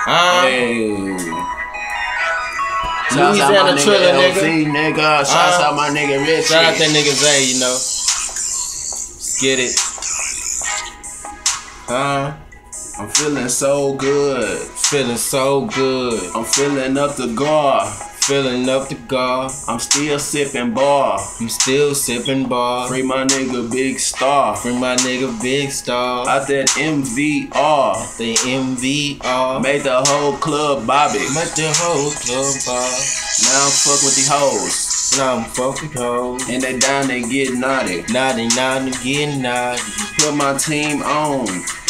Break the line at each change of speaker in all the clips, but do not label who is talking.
Hey.
Louisiana Triller, nigga.
Nigga. Shouts out my nigga Rich.
Shout out that nigga Zay, you know. Let's get it.
I'm feeling so good.
Feeling so good.
I'm filling up the gar.
Filling up the gar.
I'm still sipping bar.
I'm still sipping bar.
Free my nigga Big Star.
Free my nigga Big Star.
Out that MVR.
The MVR.
Made the whole club bobby.
Made the whole club bob.
Now I'm fuck with the hoes.
Now I'm fucking hoes.
And they down and get naughty.
Naughty, get naughty.
Put my team on.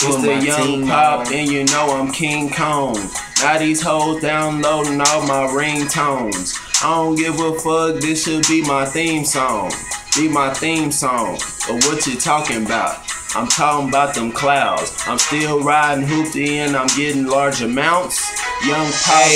It's the young pop and you know I'm King Kong. Now these hoes downloading all my ringtones. I don't give a fuck, this should be my theme song. Be my theme song. But what you talking about? I'm talking about them clouds. I'm still riding hoopty and I'm getting large amounts. Young pop.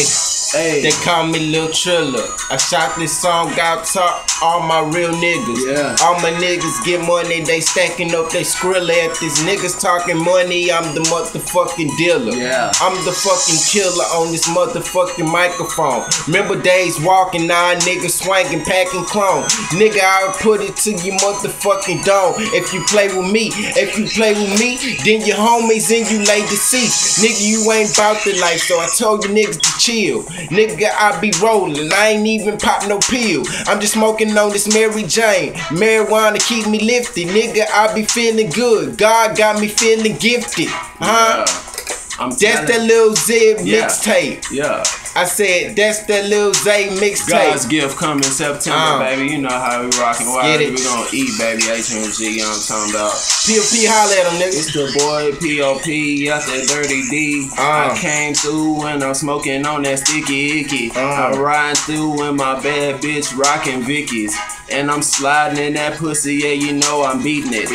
Hey.
They call me Lil Triller. I shot this song out to all my real niggas.
Yeah.
All my niggas get money, they stacking up they skrilla. If these niggas talking money, I'm the motherfucking dealer.
Yeah.
I'm the fucking killer on this motherfucking microphone. Remember days walking, now niggas swanging, packing clone. Nigga, I'll put it to you motherfucking dome. If you play with me, then your homies and you lay deceased. Nigga, you ain't bout the life, so I told you niggas to chill. Nigga, I be rolling, I ain't even pop no pill. I'm just smoking on this Mary Jane. Marijuana keep me lifted. Nigga, I be feeling good. God got me feeling gifted.
Yeah.
That's that Lil Zay mixtape.
Yeah.
I said, that's that Lil Zay mixtape.
God's gift coming September, baby. You know how we rockin'. Why we gonna eat, baby? HMG, you know what I'm talking about.
P.O.P. holla at them, nigga.
It's the boy P.O.P. out that Dirty D. I came through when I'm smoking on that sticky icky. I'm riding through with my bad bitch rockin' Vickies. And I'm sliding in that pussy, yeah, you know I'm beating it.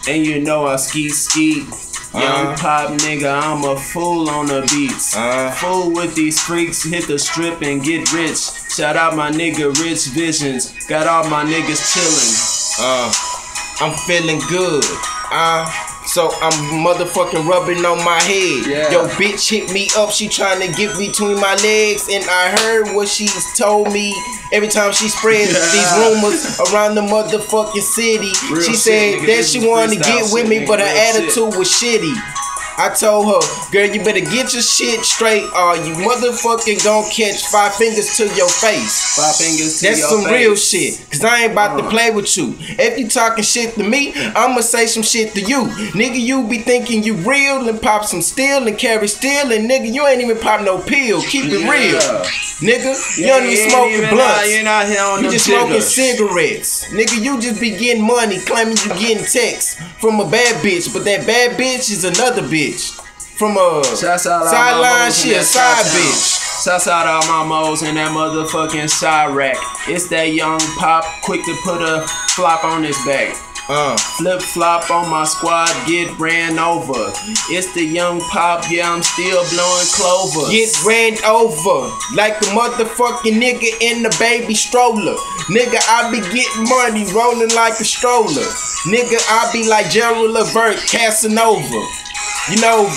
And you know I ski. Young pop nigga, I'm a fool on the beats. Fool with these freaks, hit the strip and get rich. Shout out my nigga Rich Visions, got all my niggas chillin'.
I'm feeling good. So I'm motherfucking rubbing on my head.
Yeah.
Yo, bitch hit me up, she trying to get between my legs. And I heard what she told me every time she spreads these rumors around the motherfucking city.
Real
she
shit,
said
nigga,
that she wanted to get with me, but her attitude was shitty. I told her, girl, you better get your shit straight or you motherfucking gon' catch 5 fingers to your face.
5 fingers to
That's
your
some
face.
real shit, cause I ain't about to play with you. If you talking shit to me, I'ma say some shit to you. Nigga, you be thinking you real and pop some steel and carry steel, and nigga, you ain't even pop no pill. Keep it real. Nigga, you don't even smoking blunts.
You're not here on
You just smoking cigarettes. Nigga, you just be getting money, claiming you getting texts from a bad bitch, but that bad bitch is another bitch. From a sideline shit, side bitch.
Shouts out all my moles in that motherfucking side rack. It's that young pop, quick to put a flop on his back. Flip flop on my squad, get ran over. It's the young pop, yeah, I'm still blowing clover.
Get ran over like the motherfucking nigga in the baby stroller. Nigga, I be getting money rolling like a stroller. Nigga, I be like Gerald Levert, Casanova. You know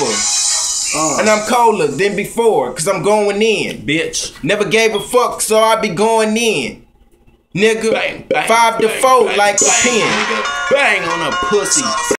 and I'm colder than before, cause I'm going in.
Bitch.
Never gave a fuck, so I be going in. Nigga,
Bang, bang,
5 to 4 like a pin.
Bang on a pussy.